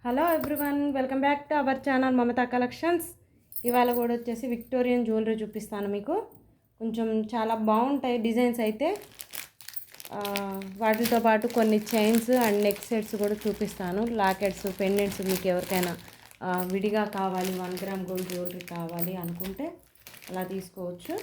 Hello everyone, welcome back to our channel Mamata collections. ఇవాళ కూడా వచ్చేసి విక్టోరియన్ జ్యువెలరీ చూపిస్తాను మీకు. కొంచెం చాలా బాగుంటాయి డిజైన్స్ అయితే. వాటితో పాటు కొన్ని చైన్స్ అండ్ నెక్ సెట్స్ కూడా చూపిస్తాను. లాకెట్స్, పెండెంట్స్ మీకు ఎవరికైనా విడిగా కావాలి, 1 గ్రామ్ గోల్డ్ జ్యువెలరీ కావాలి అనుకుంటే అలా తీసుకోవచ్చు.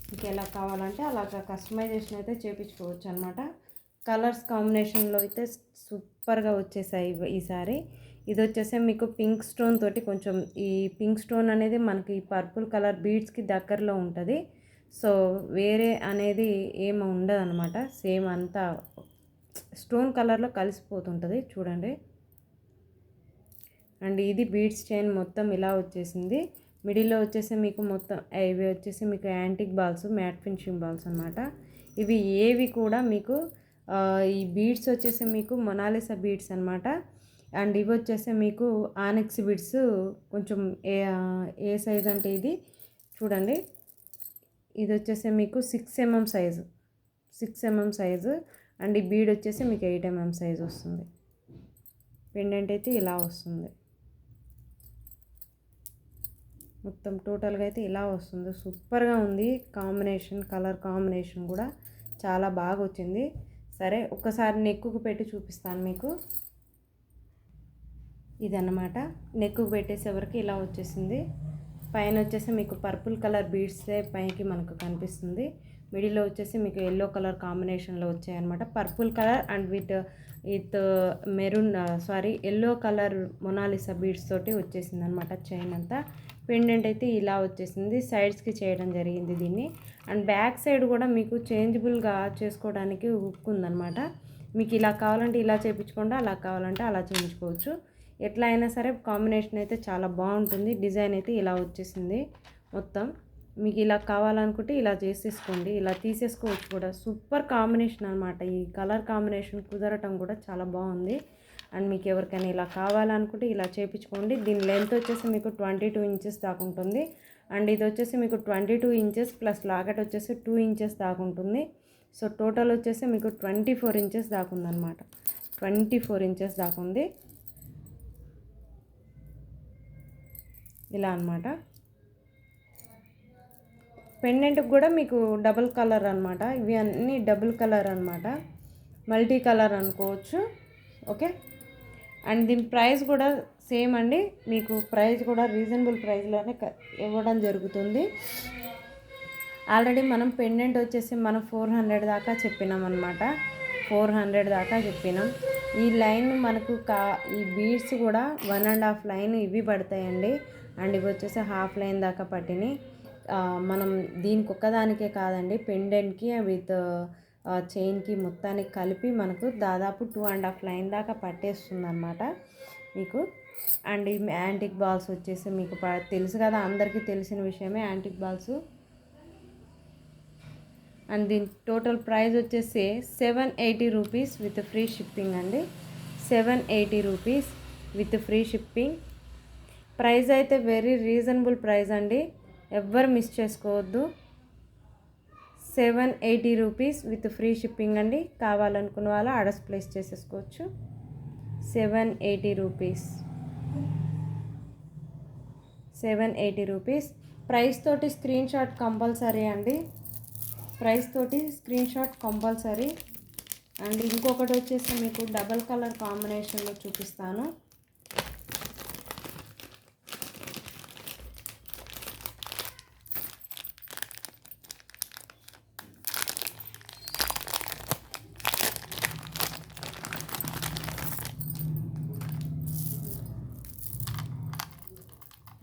మీకు ఎలా కావాలంటే అలాగా కస్టమైజేషన్ అయితే చేయించుకోవచ్చు అనమాట. కలర్స్ కాంబినేషన్లో అయితే సూపర్గా వచ్చేసాయి ఈసారి. ఇది వచ్చేసి మీకు పింక్ స్టోన్ తోటి, కొంచెం ఈ పింక్ స్టోన్ అనేది మనకి పర్పుల్ కలర్ బీడ్స్కి దగ్గరలో ఉంటుంది. సో వేరే అనేది ఏమి ఉండదు అనమాట. సేమ్ అంతా స్టోన్ కలర్లో కలిసిపోతుంటుంది చూడండి. అండ్ ఇది బీడ్స్ చైన్ మొత్తం ఇలా వచ్చేసింది. మిడిల్లో వచ్చేసి మీకు మొత్తం ఇవి వచ్చేసి మీకు antique balls, matte finishing balls అనమాట. ఇవి ఏవి కూడా మీకు ఈ బీడ్స్ వచ్చేసి మీకు మొనాలిసా బీడ్స్ అనమాట. అండ్ ఇవి వచ్చేసి మీకు ఆనిక్స్ బీడ్స్. కొంచెం ఏ సైజ్ అంటే ఇది చూడండి. ఇది వచ్చేసి మీకు 6 mm size, 6 mm size. And ఈ బీడ్ వచ్చేసి మీకు 8 mm సైజు వస్తుంది. పెండెంట్ అయితే ఇలా వస్తుంది. మొత్తం టోటల్గా అయితే ఇలా వస్తుంది. సూపర్గా ఉంది కాంబినేషన్, కలర్ కాంబినేషన్ కూడా చాలా బాగా వచ్చింది. సరే ఒక్కసారి నెక్కుకు పెట్టి చూపిస్తాను మీకు. ఇదన్నమాట నెక్కుకు పెట్టేసేవరకు ఇలా వచ్చేసింది. పైన వచ్చేసి మీకు పర్పుల్ కలర్ బీడ్సే పైకి మనకు కనిపిస్తుంది. మిడిల్లో వచ్చేసి మీకు ఎల్లో కలర్ కాంబినేషన్లో వచ్చాయన్నమాట. Purple colour and with maroon yellow colour Mona Lisa beads తోటి వచ్చేసింది అనమాట చైన్ అంతా. పెండెంట్ అయితే ఇలా వచ్చేసింది. సైడ్స్కి చేయడం జరిగింది దీన్ని. అండ్ బ్యాక్ సైడ్ కూడా మీకు చేంజబుల్గా చేసుకోవడానికి హుక్ ఉందన్నమాట. మీకు ఇలా కావాలంటే ఇలా చేయించుకోండి, అలా కావాలంటే అలా చేయించుకోవచ్చు. ఎట్లా అయినా సరే కాంబినేషన్ అయితే చాలా బాగుంటుంది. డిజైన్ అయితే ఇలా వచ్చేసింది మొత్తం. మీకు ఇలా కావాలనుకుంటే ఇలా చేసేసుకోండి, ఇలా తీసేసుకోవచ్చు కూడా. సూపర్ కాంబినేషన్ అనమాట. ఈ కలర్ కాంబినేషన్ కుదరటం కూడా చాలా బాగుంది. అండ్ మీకు ఎవరికైనా ఇలా కావాలనుకుంటే ఇలా చేయించుకోండి. దీని లెంత్ వచ్చేసి మీకు 22 ఇంచెస్ దాకా ఉంటుంది. అండ్ ఇది వచ్చేసి మీకు 22 ఇంచెస్ ప్లస్ లాకెట్ వచ్చేసి 2 ఇంచెస్ దాకా ఉంటుంది. సో టోటల్ వచ్చేసి మీకు 24 ఇంచెస్ దాకా ఉందన్నమాట. 24 ఇంచెస్ దాకా ఉంది. ఇలా అనమాట. పెండెంట్కి కూడా మీకు డబుల్ కలర్ అనమాట. ఇవి అన్నీ డబుల్ కలర్ అనమాట, మల్టీ కలర్ అనుకోవచ్చు. ఓకే. అండ్ దీని ప్రైస్ కూడా సేమ్ అండి. మీకు ప్రైస్ కూడా రీజనబుల్ ప్రైస్లోనే ఇవ్వడం జరుగుతుంది. ఆల్రెడీ మనం పెండెంట్ వచ్చేసి మనం 400 దాకా చెప్పినాం అనమాట. 400 దాకా చెప్పినాం. ఈ లైన్ మనకు ఈ బీడ్స్ కూడా 1.5 లైన్ ఇవి పడతాయండి. అండ్ ఇవి వచ్చేసి హాఫ్ లైన్ దాకా పట్టినాయి. మనం దీనికి ఒక్కదానికే కాదండి, పెండెంట్కి విత్ చైన్కి మొత్తానికి కలిపి మనకు దాదాపు 2.5 లైన్ దాకా పట్టేస్తుంది అనమాట మీకు. అండ్ ఈ యాంటిక్ బాల్స్ వచ్చేసి మీకు తెలుసు కదా, అందరికీ తెలిసిన విషయమే యాంటిక్ బాల్స్. అండ్ దీని టోటల్ ప్రైస్ వచ్చేసి 780 రూపీస్ విత్ ఫ్రీ షిప్పింగ్ అండి. 780 rupees with free shipping. Price అయితే వెరీ రీజనబుల్ ప్రైస్ అండి, ఎవ్వరు మిస్ చేసుకోవద్దు. 780 రూపీస్ విత్ ఫ్రీ షిప్పింగ్ అండి. కావాలనుకున్న వాళ్ళు ఆర్డర్స్ ప్లేస్ చేసేసుకోవచ్చు. 780 రూపీస్, 780 రూపీస్. ప్రైస్ తోటి స్క్రీన్ షాట్ కంపల్సరీ అండి, ప్రైస్ తోటి స్క్రీన్ షాట్ కంపల్సరీ. అండ్ ఇంకొకటి వచ్చేసి మీకు డబల్ కలర్ కాంబినేషన్లో చూపిస్తాను.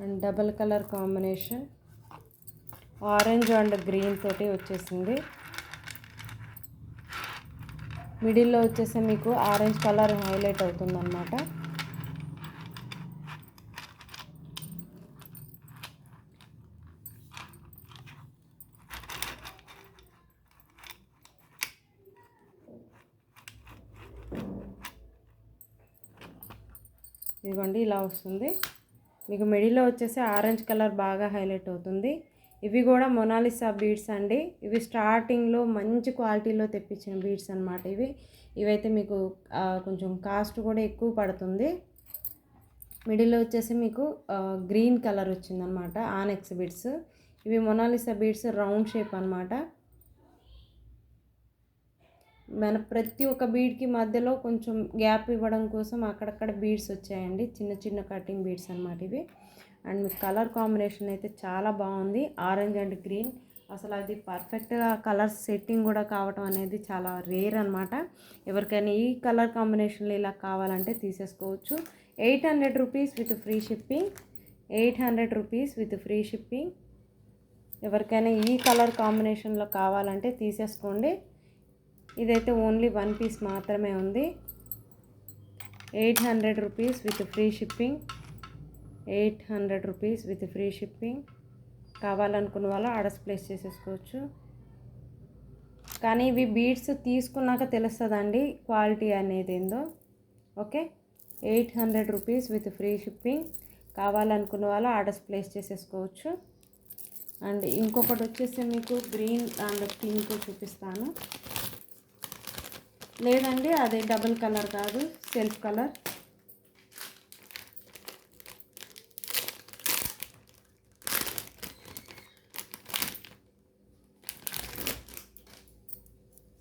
And double colour combination orange and green తోటి వచ్చేసింది. మిడిల్లో వచ్చేసి మీకు ఆరెంజ్ కలర్ హైలైట్ అవుతుందన్నమాట. ఇదిగోండి ఇలా వస్తుంది. మీకు మిడిల్లో వచ్చేసి ఆరెంజ్ కలర్ బాగా హైలైట్ అవుతుంది. ఇవి కూడా మొనాలిసా బీడ్స్ అండి. ఇవి స్టార్టింగ్లో మంచి క్వాలిటీలో తెప్పించిన బీడ్స్ అనమాట. ఇవైతే మీకు కొంచెం కాస్ట్ కూడా ఎక్కువ పడుతుంది. మిడిల్లో వచ్చేసి మీకు గ్రీన్ కలర్ వచ్చిందనమాట ఆనెక్స్ బీడ్స్. ఇవి మొనాలిసా బీడ్స్ రౌండ్ షేప్ అనమాట. మన ప్రతి ఒక్క బీడ్కి మధ్యలో కొంచెం గ్యాప్ ఇవ్వడం కోసం అక్కడక్కడ బీడ్స్ వచ్చాయండి, చిన్న చిన్న కటింగ్ బీడ్స్ అనమాట ఇవి. అండ్ మీకు కలర్ కాంబినేషన్ అయితే చాలా బాగుంది, ఆరెంజ్ అండ్ గ్రీన్. అసలు అది పర్ఫెక్ట్గా కలర్ సెట్టింగ్ కూడా కావటం అనేది చాలా రేర్ అనమాట. ఎవరికైనా ఈ కలర్ కాంబినేషన్లో ఇలా కావాలంటే తీసేసుకోవచ్చు. 800 rupees with free shipping. 800 rupees with free shipping. ఎవరికైనా ఈ కలర్ కాంబినేషన్లో కావాలంటే తీసేసుకోండి. ఇదైతే ఓన్లీ 1 పీస్ మాత్రమే ఉంది. 800 rupees with free shipping. 800 rupees with free shipping. కావాలనుకున్న వాళ్ళు ఆర్డర్స్ ప్లేస్ చేసేసుకోవచ్చు. కానీ ఇవి బీడ్స్ తీసుకున్నాక తెలుస్తుందండి క్వాలిటీ అనేది ఏందో. Okay, 800 rupees with free shipping. కావాలనుకున్న వాళ్ళు ఆర్డర్స్ ప్లేస్ చేసేసుకోవచ్చు. అండ్ ఇంకొకటి వచ్చేసి మీకు గ్రీన్ అండ్ పింక్ చూపిస్తాను. లేదండి అదే డబుల్ కలర్ కాదు, సెల్ఫ్ కలర్.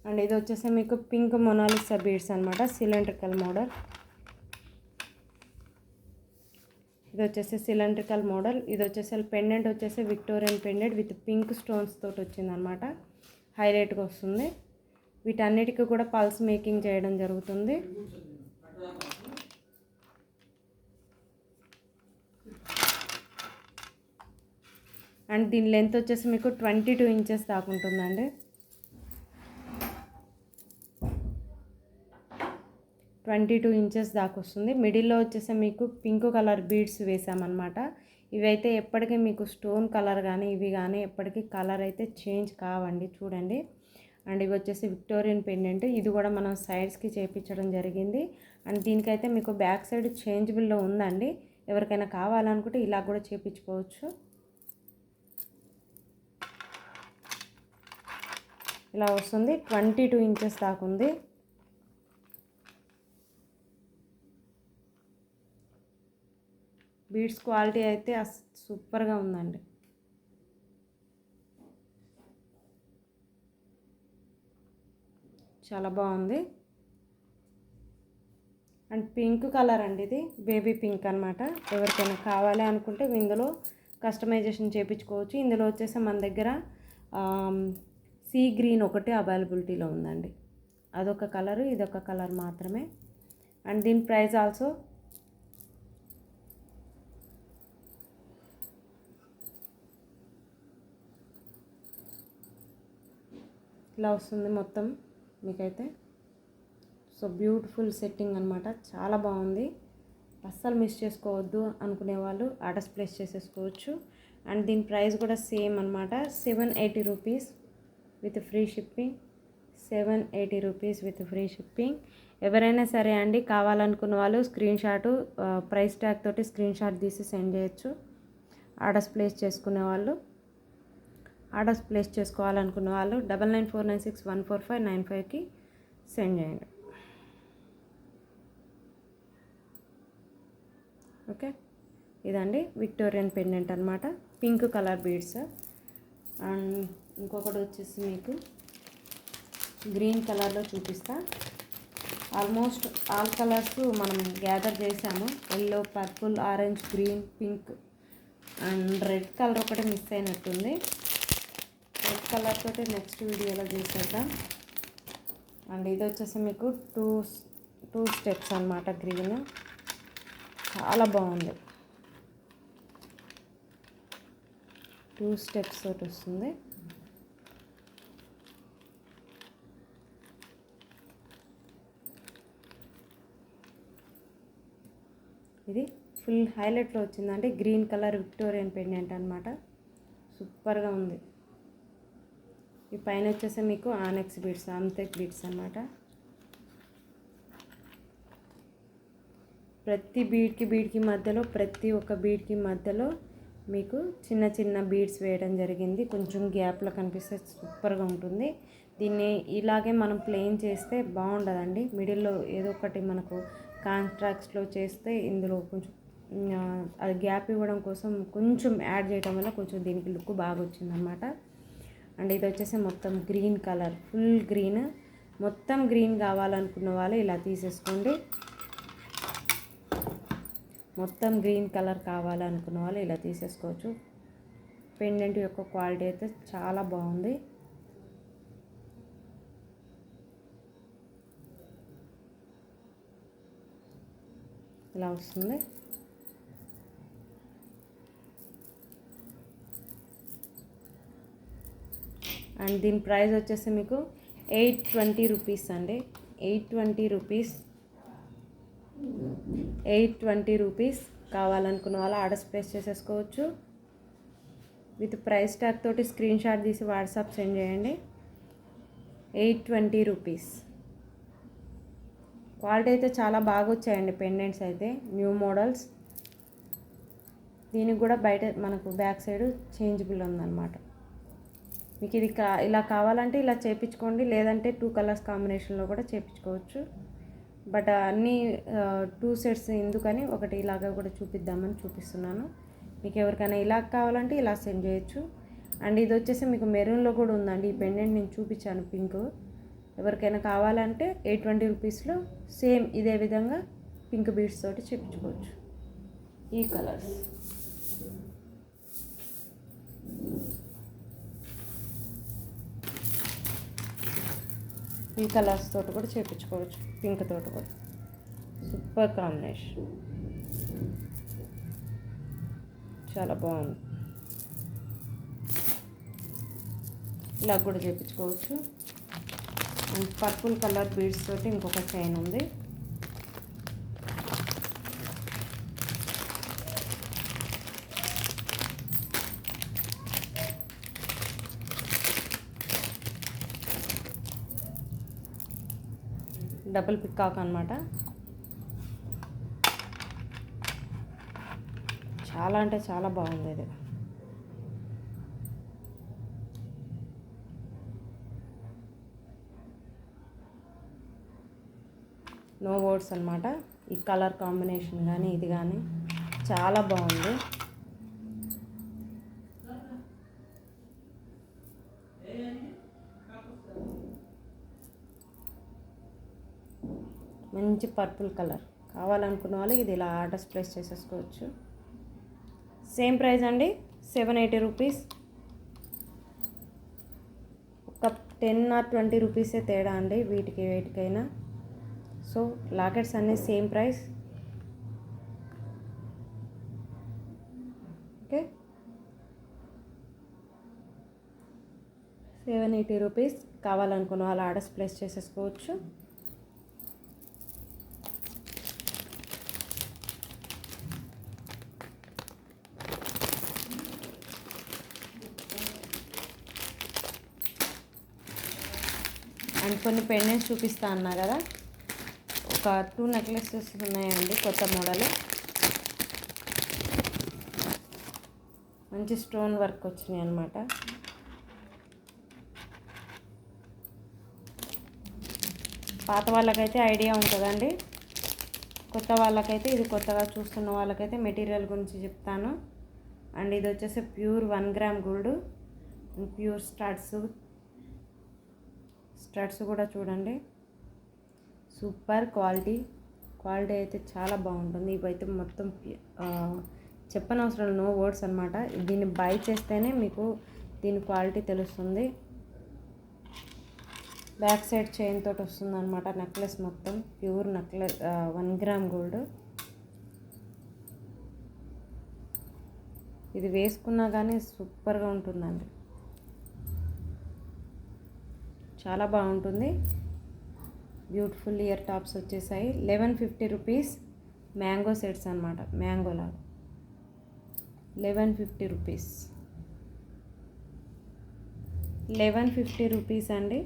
అండ్ ఇది వచ్చేసి మీకు పింక్ మొనాలిసా బీడ్స్ అనమాట, సిలిండ్రికల్ మోడల్. ఇది వచ్చేసి సిలిండ్రికల్ మోడల్. ఇది వచ్చేసి పెండెంట్ వచ్చేసి Victorian pendant with pink stones తోటి వచ్చిందనమాట, హైలైట్గా వస్తుంది. వీటన్నిటికీ కూడా పల్స్ మేకింగ్ చేయడం జరుగుతుంది. అండ్ దీని లెంత్ వచ్చేసి మీకు 22 ఇంచెస్ దాకా ఉంటుందండి. 22 ఇంచెస్ దాకా వస్తుంది. మిడిల్లో వచ్చేసి మీకు పింక్ కలర్ బీడ్స్ వేసామన్నమాట. ఇవైతే ఎప్పటికీ మీకు స్టోన్ కలర్ కానీ ఇవి కానీ ఎప్పటికీ కలర్ అయితే చేంజ్ కావండి, చూడండి. అండ్ ఇవి వచ్చేసి విక్టోరియన్ పెండెంట్. ఇది కూడా మనం సైడ్స్కి చేయించడం జరిగింది. అండ్ దీనికైతే మీకు బ్యాక్ సైడ్ చేంజబుల్లో ఉందండి. ఎవరికైనా కావాలనుకుంటే ఇలా కూడా చేయించుకోవచ్చు. ఇలా వస్తుంది, 22 ఇంచెస్ దాకా ఉంది. బీడ్స్ క్వాలిటీ అయితే సూపర్గా ఉందండి. చాలా బాగుంది. అండ్ పింక్ కలర్ అండి, ఇది బేబీ పింక్ అనమాట. ఎవరికైనా కావాలి అనుకుంటే ఇందులో కస్టమైజేషన్ చేయించుకోవచ్చు. ఇందులో వచ్చేసి మన దగ్గర సీ గ్రీన్ ఒకటి అవైలబిలిటీలో ఉందండి. అదొక కలరు, ఇదొక కలర్ మాత్రమే. అండ్ దీని ప్రైస్ ఆల్సో ఇలా వస్తుంది మొత్తం మీకైతే. సో బ్యూటిఫుల్ సెట్టింగ్ అనమాట, చాలా బాగుంది. అస్సలు మిస్ చేసుకోవద్దు అనుకునే వాళ్ళు ఆర్డర్స్ ప్లేస్ చేసేసుకోవచ్చు. అండ్ దీని ప్రైస్ కూడా సేమ్ అనమాట, 780 rupees with free shipping. 780 rupees with free shipping. ఎవరైనా సరే అండి, కావాలనుకున్న వాళ్ళు స్క్రీన్ షాట్, ప్రైస్ ట్యాగ్ తోటి స్క్రీన్ షాట్ తీసి సెండ్ చేయొచ్చు. ఆర్డర్స్ ప్లేస్ చేసుకునే వాళ్ళు, ఆర్డర్స్ ప్లేస్ చేసుకోవాలనుకున్న వాళ్ళు 9949614595కి సెండ్ చేయండి. ఓకే, ఇదండి విక్టోరియన్ పెండెంట్ అనమాట, పింక్ కలర్ బీడ్స్. అండ్ ఇంకొకటి వచ్చేసి మీకు గ్రీన్ కలర్లో చూపిస్తా. ఆల్మోస్ట్ ఆల్ కలర్స్ మనం గ్యాదర్ చేసాము. Yellow, purple, orange, green, pink and red colour ఒకటి మిస్ అయినట్టుంది. రెడ్ కలర్ తోటి నెక్స్ట్ వీడియోలో చేసేద్దాం. అండ్ ఇది వచ్చేసి మీకు టూ స్టెప్స్ అనమాట, గ్రీన్ చాలా బాగుంది. 2 స్టెప్స్ తోటి వస్తుంది. ఇది ఫుల్ హైలైట్లో వచ్చిందంటే గ్రీన్ కలర్ విక్టోరియన్ పెండెంట్ అనమాట, సూపర్గా ఉంది. ఈ పైన వచ్చేసి మీకు ఆనెక్స్ బీడ్స్, ఆమ్తెక్ బీడ్స్ అనమాట. ప్రతి బీడ్కి మధ్యలో, ప్రతి ఒక్క బీడ్కి మధ్యలో మీకు చిన్న చిన్న బీడ్స్ వేయడం జరిగింది. కొంచెం గ్యాప్లో కనిపిస్తే సూపర్గా ఉంటుంది. దీన్ని ఇలాగే మనం ప్లెయిన్ చేస్తే బాగుండదండి. మిడిల్లో ఏదో ఒకటి మనకు కాంట్రాక్ట్స్లో చేస్తే ఇందులో కొంచెం అది గ్యాప్ ఇవ్వడం కోసం కొంచెం యాడ్ చేయడం వల్ల కొంచెం దీనికి లుక్ బాగా వచ్చిందనమాట. అండ్ ఇది వచ్చేసి మొత్తం గ్రీన్ కలర్, ఫుల్ గ్రీన్. మొత్తం గ్రీన్ కావాలనుకున్న వాళ్ళు ఇలా తీసేసుకోండి. మొత్తం గ్రీన్ కలర్ కావాలనుకున్న వాళ్ళు ఇలా తీసేసుకోవచ్చు. పెండెంట్ యొక్క క్వాలిటీ అయితే చాలా బాగుంది. ఇలా వస్తుంది. అండ్ దీని ప్రైస్ వచ్చేసి మీకు 820 రూపీస్ అండి. 820 రూపీస్. 820 రూపీస్ కావాలనుకున్న వాళ్ళు ఆర్డర్స్ ప్లేస్ చేసేసుకోవచ్చు. విత్ ప్రైస్ ట్యాగ్ తోటి స్క్రీన్ షాట్ తీసి వాట్సాప్ సెండ్ చేయండి. 820 రూపీస్. క్వాలిటీ అయితే చాలా బాగా వచ్చాయండి పెండెంట్స్ అయితే, న్యూ మోడల్స్. దీనికి కూడా బయట మనకు బ్యాక్ సైడ్ చేంజబుల్ ఉందన్నమాట. మీకు ఇది ఇలా కావాలంటే ఇలా చేయించుకోండి, లేదంటే 2 కలర్స్ కాంబినేషన్లో కూడా చేయించుకోవచ్చు. బట్ అన్నీ 2 సెట్స్ ఎందుకని ఒకటి ఇలాగా కూడా చూపిద్దామని చూపిస్తున్నాను. మీకు ఎవరికైనా ఇలా కావాలంటే ఇలా సెండ్ చేయొచ్చు. అండ్ ఇది వచ్చేసి మీకు మెరూన్లో కూడా ఉందండి. ఈ పెండెంట్ నేను చూపించాను పింక్. ఎవరికైనా కావాలంటే 820 రూపీస్లో సేమ్ ఇదే విధంగా పింక్ బీడ్స్ తోటి చేయించుకోవచ్చు. ఈ కలర్స్ ఈ కలర్స్ తోటి కూడా చేయించుకోవచ్చు. పింక్ తోటి కూడా సూపర్ కాంబినేషన్, చాలా బాగుంది. ఇలా కూడా చేయించుకోవచ్చు. అండ్ పర్పుల్ కలర్ బీడ్స్ తోటి ఇంకొక చైన్ ఉంది. డబుల్ పికాక్ అనమాట. చాలా అంటే చాలా బాగుంది ఇది. నో వర్డ్స్ అనమాట. ఈ కలర్ కాంబినేషన్ కానీ ఇది కానీ చాలా బాగుంది. మంచి పర్పుల్ కలర్ కావాలనుకున్న వాళ్ళు ఇది ఇలా ఆర్డర్స్ ప్లేస్ చేసేసుకోవచ్చు. సేమ్ ప్రైస్ అండి, 780 రూపీస్. ఒక 10 or 20 రూపీసే తేడా అండి వీటికైనా. సో లాకెట్స్ అన్నీ సేమ్ ప్రైస్. Okay, 780 rupees. కావాలనుకున్న వాళ్ళు ఆర్డర్స్ ప్లేస్ చేసేసుకోవచ్చు. అండ్ కొన్ని పెండెంట్స్ చూపిస్తా అన్నా కదా, ఒక 2 నెక్లెసెస్ ఉన్నాయండి కొత్త మోడల్. మంచి స్టోన్ వర్క్ వచ్చినాయి అన్నమాట. పాత వాళ్ళకైతే ఐడియా ఉంటుందండి, కొత్త వాళ్ళకైతే ఇది కొత్తగా చూస్తున్న వాళ్ళకైతే మెటీరియల్ గురించి చెప్తాను. అండ్ ఇది వచ్చేసి pure 1 gram gold, pure studs కూడా చూడండి, సూపర్ క్వాలిటీ అయితే చాలా బాగుంటుంది. ఇవైతే మొత్తం చెప్పనవసరం, నో వర్డ్స్ అనమాట. దీన్ని బై చేస్తేనే మీకు దీని క్వాలిటీ తెలుస్తుంది. బ్యాక్ సైడ్ చైన్ తోటి వస్తుంది అనమాట నెక్లెస్, మొత్తం ప్యూర్ నెక్లెస్ 1 గ్రామ్ గోల్డ్. ఇది వేసుకున్నా కానీ సూపర్గా ఉంటుందండి, చాలా బాగుంటుంది. బ్యూటిఫుల్ ఇయర్ టాప్స్ వచ్చేసాయి. 1150 రూపీస్. మ్యాంగో సెట్స్ అనమాట, మ్యాంగో లాగా. 1150 రూపీస్. 1150 రూపీస్ అండి.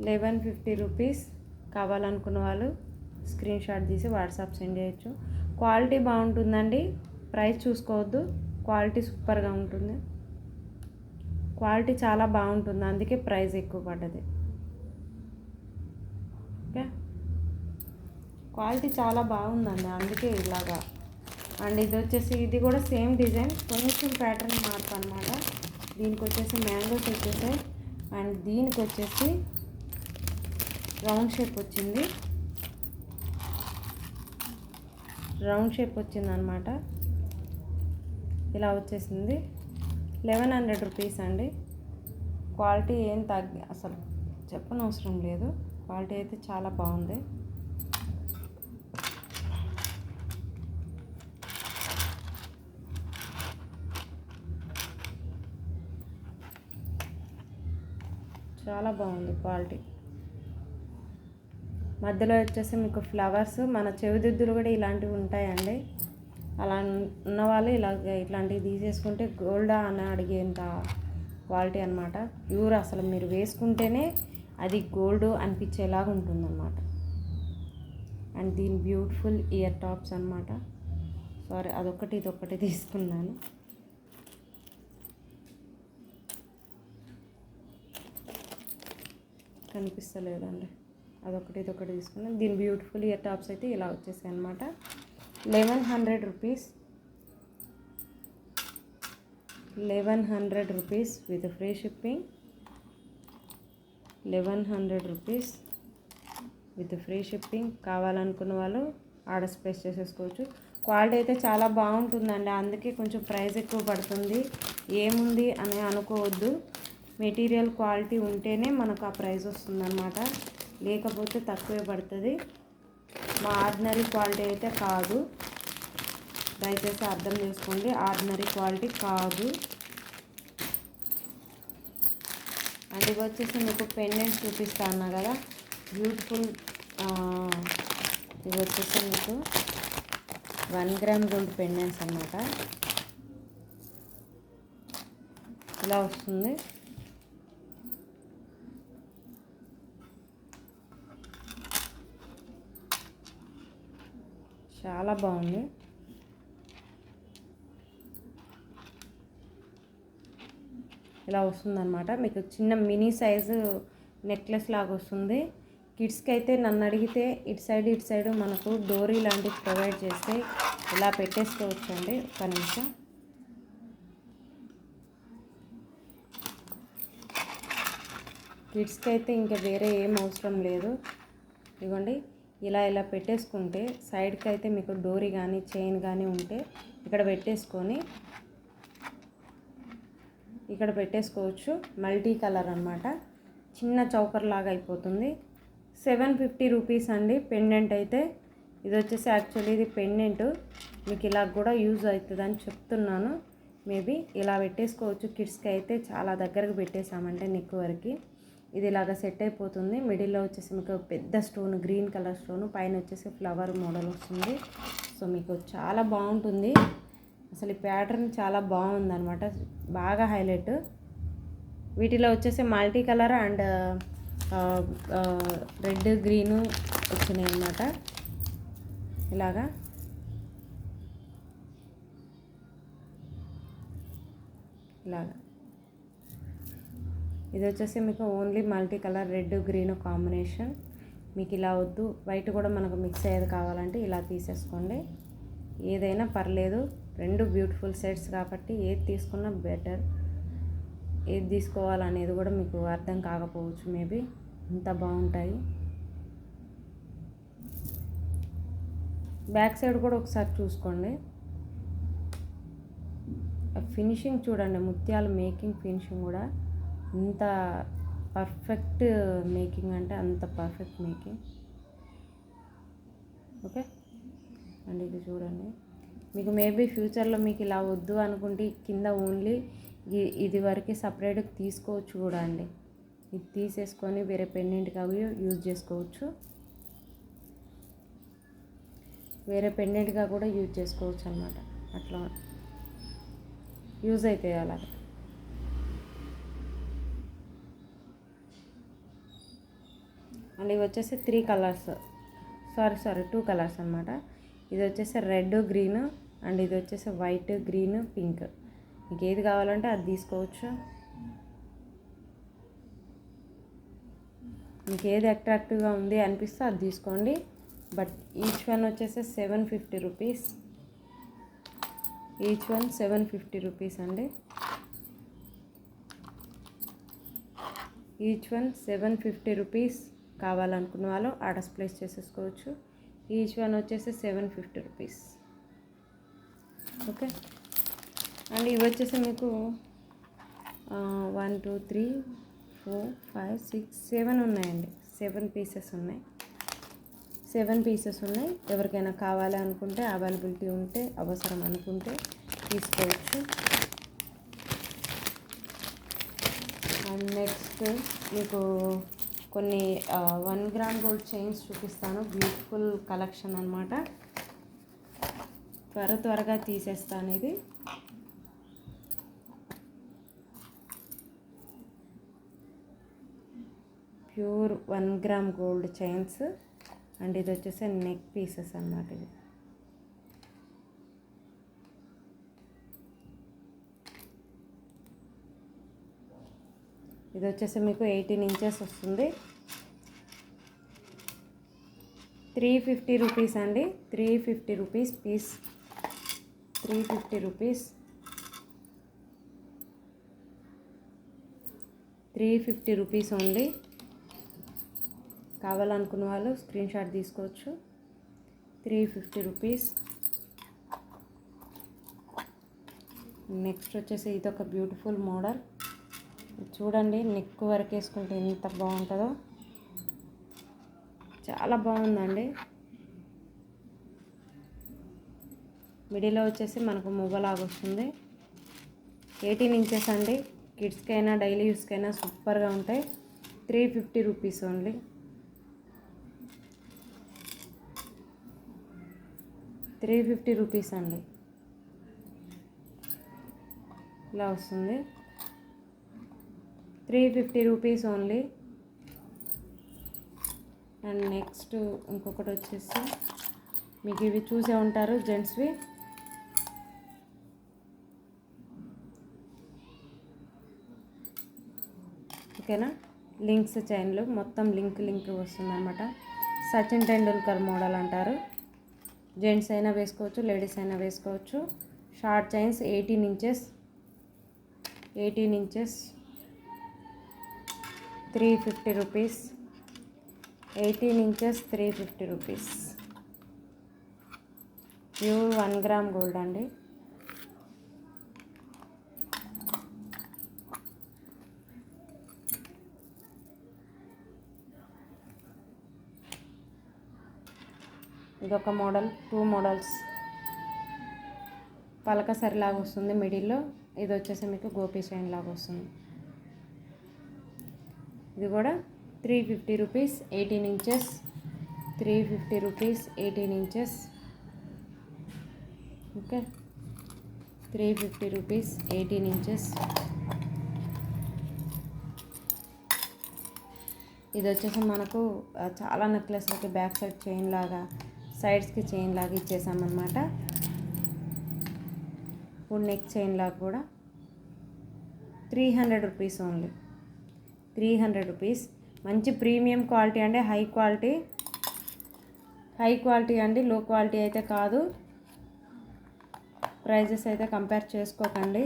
1150 రూపీస్. కావాలనుకున్న వాళ్ళు స్క్రీన్ షాట్ తీసి వాట్సాప్ సెండ్ చేయొచ్చు. క్వాలిటీ బాగుంటుందండి, ప్రైస్ చూసుకోవద్దు, క్వాలిటీ సూపర్గా ఉంటుంది. క్వాలిటీ చాలా బాగుంటుంది, అందుకే ప్రైస్ ఎక్కువ పడ్డది. ఓకే, క్వాలిటీ చాలా బాగుందండి, అందుకే ఇలాగా. అండ్ ఇది వచ్చేసి ఇది కూడా సేమ్ డిజైన్, కొంచెం ప్యాటర్న్ మార్పు అనమాట. దీనికి వచ్చేసి మ్యాంగోస్ వచ్చేసాయి, అండ్ దీనికి వచ్చేసి రౌండ్ షేప్ వచ్చింది, రౌండ్ షేప్ వచ్చింది అనమాట. ఇలా వచ్చేసింది. 1100 రూపీస్ అండి. క్వాలిటీ ఏం అసలు చెప్పనవసరం లేదు, క్వాలిటీ అయితే చాలా బాగుంది. చాలా బాగుంది క్వాలిటీ. మధ్యలో వచ్చేసి మీకు ఫ్లవర్స్, మన చెవిదిద్దులు కూడా ఇలాంటివి ఉంటాయండి. అలా ఉన్నవాళ్ళు ఇట్లాంటివి తీసేసుకుంటే గోల్డా అని అడిగేంత క్వాలిటీ అనమాట. ప్యూర్, అసలు మీరు వేసుకుంటేనే అది గోల్డ్ అనిపించేలాగా ఉంటుందన్నమాట. అండ్ దీని బ్యూటిఫుల్ ఇయర్ టాప్స్ అనమాట. సారీ, అదొకటి ఇదొకటి తీసుకున్నాను. కనిపిస్తలేదండి, అదొకటి ఇదొకటి తీసుకున్నాను. దీని బ్యూటిఫుల్ ఇయర్ టాప్స్ అయితే ఇలా వచ్చేసాయి అనమాట. 1100 rupees, 1100 rupees with free shipping. 1100 rupees with free shipping. కావాలనుకున్న వాళ్ళు ఆర్డర్ ప్లేస్ చేసేసుకోవచ్చు. క్వాలిటీ అయితే చాలా బాగుంటుందండి, అందుకే కొంచెం ప్రైస్ ఎక్కువ పడుతుంది. ఏముంది అని అనుకోవద్దు, మెటీరియల్ క్వాలిటీ ఉంటేనే మనకు ఆ ప్రైస్ వస్తుందన్నమాట, లేకపోతే తక్కువే పడుతుంది. మా ఆర్డినరీ క్వాలిటీ అయితే కాదు, దయచేసి అర్థం చేసుకోండి, ఆర్డినరీ క్వాలిటీ కాదు. అండ్ ఇవి వచ్చేసి మీకు పెండెంట్స్ చూపిస్తా అన్నా కదా, బ్యూటిఫుల్. ఇవి వచ్చేసి మీకు 1 గ్రామ్ గోల్డ్ పెండెంట్స్ అన్నమాట. ఇలా వస్తుంది. చాలా బాగుంది. ఇలా వస్తుందన్నమాట. మీకు చిన్న మినీ సైజు నెక్లెస్ లాగా వస్తుంది. కిడ్స్కి అయితే నన్ను అడిగితే ఇటు సైడ్ మనకు డోరీ లాంటివి ప్రొవైడ్ చేస్తే ఇలా పెట్టేసుకోవచ్చు అండి. ఒక్క నిమిషం. కిడ్స్కి అయితే ఇంకా వేరే ఏం అవసరం లేదు. ఇవ్వండి, ఇలా పెట్టేసుకుంటే సైడ్కి అయితే మీకు డోరీ కానీ చైన్ కానీ ఉంటే ఇక్కడ పెట్టేసుకోవచ్చు. మల్టీ కలర్ అనమాట, చిన్న చౌకర్ లాగా అయిపోతుంది. 750 రూపీస్ అండి పెండెంట్ అయితే. ఇది వచ్చేసి యాక్చువల్లీ ఇది పెండెంట్, మీకు ఇలా కూడా యూజ్ అవుతుందని చెప్తున్నాను. మేబీ ఇలా పెట్టేసుకోవచ్చు. కిడ్స్కి అయితే చాలా దగ్గరకు పెట్టేసామంటే నెక్ వరకు ఇది ఇలాగ సెట్ అయిపోతుంది. మిడిల్లో వచ్చేసి మీకు పెద్ద స్టోన్, గ్రీన్ కలర్ స్టోన్, పైన వచ్చేసి ఫ్లవర్ మోడల్ వస్తుంది. సో మీకు చాలా బాగుంటుంది. అసలు ఈ ప్యాటర్న్ చాలా బాగుందన్నమాట, బాగా హైలైట్. వీటిలో వచ్చేసి multi colour and red green వచ్చినాయి అన్నమాట. ఇలాగా ఇది వచ్చేసి మీకు only multi colour red green combination. మీకు ఇలా వద్దు, వైట్ కూడా మనకు మిక్స్ అయ్యేది కావాలంటే ఇలా తీసేసుకోండి, ఏదైనా పర్లేదు. రెండు బ్యూటిఫుల్ సెట్స్ కాబట్టి ఏది తీసుకున్నా బెటర్. ఏది తీసుకోవాలనేది కూడా మీకు అర్థం కాకపోవచ్చు, మేబీ ఇంత బాగుంటాయి. బ్యాక్ సైడ్ కూడా ఒకసారి చూసుకోండి, ఫినిషింగ్ చూడండి, ముత్యాల మేకింగ్ ఫినిషింగ్ కూడా ఇంత పర్ఫెక్ట్ మేకింగ్ అంటే అంత పర్ఫెక్ట్ మేకింగ్. ఓకే అండ్ ఇది చూడండి, మీకు మేబీ ఫ్యూచర్లో మీకు ఇలా వద్దు అనుకుంటే కింద ఓన్లీ ఇది వరకు సపరేట్గా తీసుకోవచ్చు కూడా అండి. ఇది తీసేసుకొని వేరే పెండెంట్గా యూజ్ చేసుకోవచ్చు, వేరే పెండెంట్గా కూడా యూజ్ చేసుకోవచ్చు అన్నమాట. అట్లా యూజ్ అవుతాయి అలాగా. అండ్ ఇవి వచ్చేసి 3 కలర్స్, సారీ 2 కలర్స్ అనమాట. ఇది వచ్చేసి రెడ్ గ్రీన్ అండ్ ఇది వచ్చేసి వైట్ గ్రీన్ పింక్. మీకు ఏది కావాలంటే అది తీసుకోవచ్చు. మీకు ఏది అట్రాక్టివ్గా ఉంది అనిపిస్తే అది తీసుకోండి. బట్ ఈచ్ వన్ వచ్చేసి 750 రూపీస్. ఈచ్ వన్ 750 రూపీస్ అండి. Each one 750 rupees. కావాలనుకున్న వాళ్ళు ఆర్డర్స్ ప్లేస్ చేసేసుకోవచ్చు. ఈచ్ వన్ వచ్చేసి 750 రూపీస్. ఓకే. అండ్ ఇవి వచ్చేసి మీకు 1 2 3 4 5 6 7 ఉన్నాయండి. 7 పీసెస్ ఉన్నాయి. 7 పీసెస్ ఉన్నాయి. ఎవరికైనా కావాలి అనుకుంటే, అవైలబిలిటీ ఉంటే, అవసరం అనుకుంటే తీసుకోవచ్చు. అండ్ నెక్స్ట్ మీకు కొన్ని 1 గ్రామ్ గోల్డ్ చైన్స్ చూపిస్తాను. బ్యూటిఫుల్ కలెక్షన్ అనమాట. త్వరగా తీసేస్తాను. ఇది pure 1 gram gold chains and ఇది వచ్చేసి నెక్ పీసెస్ అన్నమాట. ఇది వచ్చేసి మీకు 18 ఇంచెస్ వస్తుంది. 350 రూపీస్ అండి. 350 rupees piece. 350 rupees. 350 rupees only. కావాలనుకున్న వాళ్ళు స్క్రీన్ షాట్ తీసుకోవచ్చు. 350 రూపీస్. నెక్స్ట్ వచ్చేసి ఇది ఒక బ్యూటిఫుల్ మోడల్. చూడండి, నెక్ వరకు వేసుకుంటే ఎంత బాగుంటుందో. చాలా బాగుందండి. మిడిల్లో వచ్చేసి మనకు మువ్వలాగా వస్తుంది. 18 ఇంచెస్ అండి. కిడ్స్కైనా డైలీ యూస్కైనా సూపర్గా ఉంటాయి. 350 రూపీస్ ఓన్లీ. 350 రూపీస్ అండి. ఇలా వస్తుంది. 350 రూపీస్ ఓన్లీ. అండ్ నెక్స్ట్ ఇంకొకటి వచ్చేసి మీకు ఇవి చూసే ఉంటారు, జెంట్స్వి. ఓకేనా. లింక్స్ చైన్లు మొత్తం లింక్ వస్తుంది అనమాట. సచిన్ టెండూల్కర్ మోడల్ అంటారు. జెంట్స్ అయినా వేసుకోవచ్చు, లేడీస్ అయినా వేసుకోవచ్చు. Short chains 18 inches. 18 inches 350 rupees. 18 inches 350 rupees. Pure 1 gram gold అండి. ఇదొక మోడల్. 2 మోడల్స్. పలక సరిలాగా వస్తుంది మిడిల్లో. ఇది వచ్చేసి మీకు గోపీ చైన్ లాగా వస్తుంది. ఇది కూడా 350 rupees. 18 inches. 350 rupees. 18 inches. Okay. 350 rupees. 18 inches. ఇది వచ్చేసి మనకు చాలా నెక్లెస్లకి బ్యాక్ సైడ్ చైన్ లాగా, సైడ్స్కి చైన్ లాగా ఇచ్చేసామన్నమాట. ఇప్పుడు నెక్ చైన్ లాగా కూడా 300 రూపీస్ ఓన్లీ. 300 రూపీస్. మంచి ప్రీమియం క్వాలిటీ అండి. హై క్వాలిటీ అండి. లో క్వాలిటీ అయితే కాదు. ప్రైజెస్ అయితే కంపేర్ చేసుకోకండి.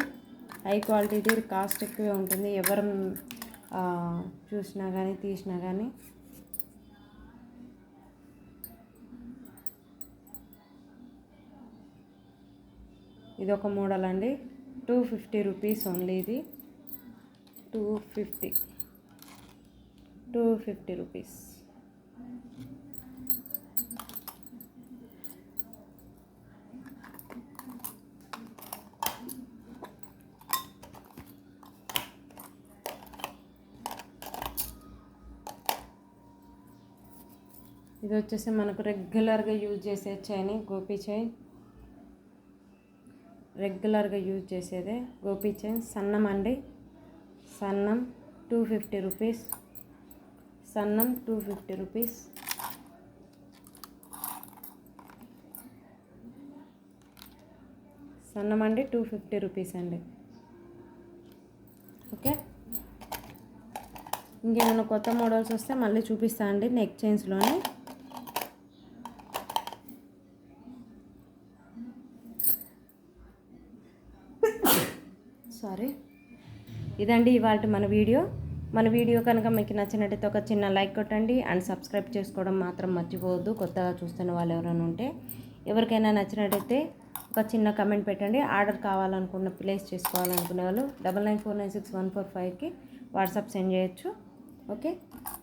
హై క్వాలిటీది కాస్ట్ ఎక్కువే ఉంటుంది. ఎవరు చూసినా కానీ తీసినా కానీ. ఇది ఒక మోడల్ అండి. 250 రూపీస్ ఓన్లీ. ఇది 250 రూపీస్. ఇది వచ్చేసి మనకు రెగ్యులర్గా యూజ్ చేసే చైన్, గోపీ చైన్. రెగ్యులర్గా యూజ్ చేసేదే గోపీ చైన్. సన్నం అండి. సన్నం 250 రూపీస్. సన్నం 250 రూపీస్. సన్నం అండి 250 రూపీస్ అండి. ఓకే, ఇంకేమైనా కొత్త మోడల్స్ వస్తే మళ్ళీ చూపిస్తా అండి నెక్ చైన్స్లోనే. సారీ, ఇదండి ఇవాళ మన వీడియో కనుక మీకు నచ్చినట్టయితే ఒక చిన్న లైక్ కొట్టండి అండ్ సబ్స్క్రైబ్ చేసుకోవడం మాత్రం మర్చిపోవద్దు. కొత్తగా చూస్తున్న వాళ్ళు ఎవరైనా ఉంటే, ఎవరికైనా నచ్చినట్టయితే ఒక చిన్న కమెంట్ పెట్టండి. ఆర్డర్ కావాలనుకున్న, ప్లేస్ చేసుకోవాలనుకునే వాళ్ళు 99496145కి వాట్సాప్ సెండ్ చేయొచ్చు. ఓకే,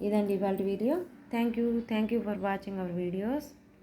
ఇదండి ఇవాళ video. Thank you for watching our videos.